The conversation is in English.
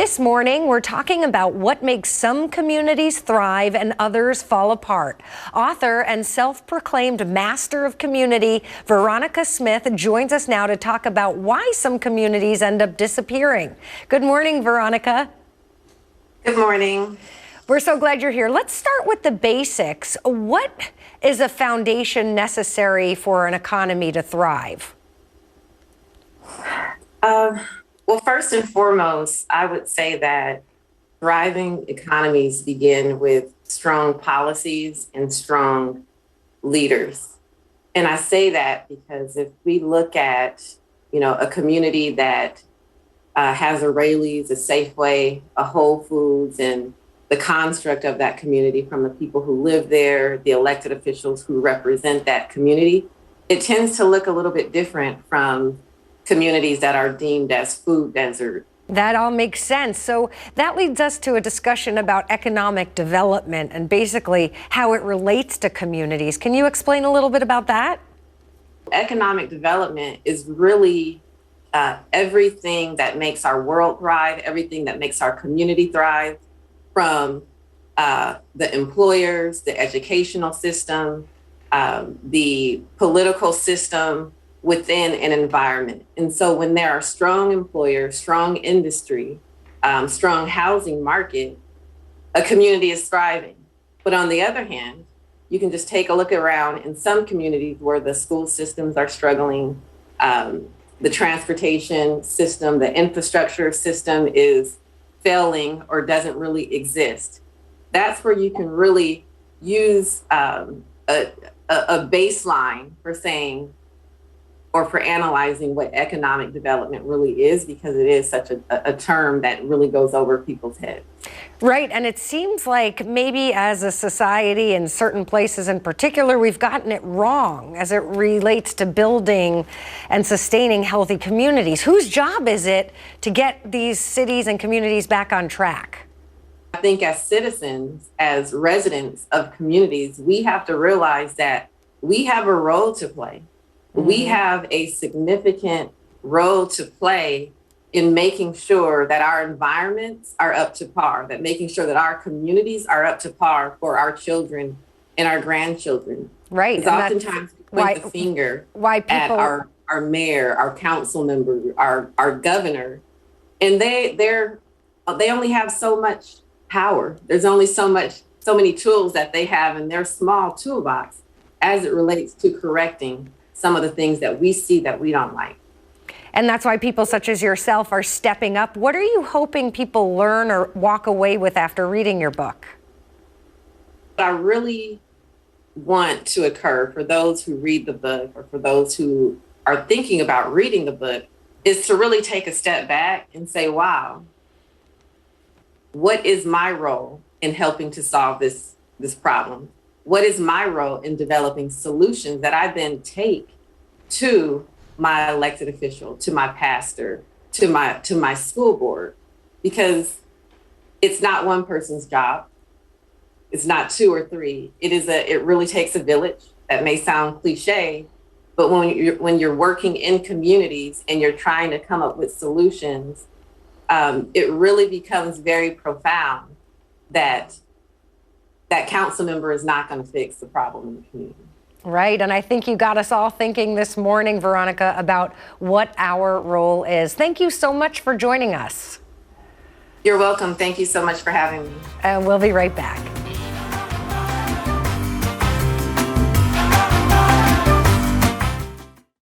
This morning, we're talking about what makes some communities thrive and others fall apart. Author and self-proclaimed master of community, Veronica Smith, joins us now to talk about why some communities end up disappearing. Good morning, Veronica. Good morning. We're so glad you're here. Let's start with the basics. What is a foundation necessary for an economy to thrive? Well, first and foremost, I would say that thriving economies begin with strong policies and strong leaders. And I say that because if we look at, a community that has a Raley's, a Safeway, a Whole Foods, and the construct of that community from the people who live there, the elected officials who represent that community, it tends to look a little bit different from communities that are deemed as food desert. That all makes sense. So that leads us to a discussion about economic development and basically how it relates to communities. Can you explain a little bit about that? Economic development is really everything that makes our world thrive, everything that makes our community thrive, from the employers, the educational system, the political system, within an environment. And so when there are strong employers, strong industry, strong housing market, a community is thriving. But on the other hand, you can just take a look around in some communities where the school systems are struggling, the transportation system, the infrastructure system is failing or doesn't really exist. That's where you can really use a baseline for saying, or for analyzing what economic development really is, because it is such a term that really goes over people's heads. Right, and it seems like maybe as a society in certain places in particular, we've gotten it wrong as it relates to building and sustaining healthy communities. Whose job is it to get these cities and communities back on track? I think as citizens, as residents of communities, we have to realize that we have a role to play. We have a significant role to play in making sure that our environments are up to par, that making sure that our communities are up to par for our children and our grandchildren. Right. Because oftentimes we point the finger at our mayor, our council member, our governor, and they only have so much power. There's only so many tools that they have in their small toolbox as it relates to correcting some of the things that we see that we don't like. And that's why people such as yourself are stepping up. What are you hoping people learn or walk away with after reading your book? What I really want to occur for those who read the book, or for those who are thinking about reading the book, is to really take a step back and say, wow, what is my role in helping to solve this problem? What is my role in developing solutions that I then take to my elected official, to my pastor, to my school board? Because it's not one person's job. It's not two or three. It really takes a village. That may sound cliche, but when you're working in communities and you're trying to come up with solutions, it really becomes very profound that council member is not going to fix the problem in the community. Right, and I think you got us all thinking this morning, Veronica, about what our role is. Thank you so much for joining us. You're welcome. Thank you so much for having me. And we'll be right back.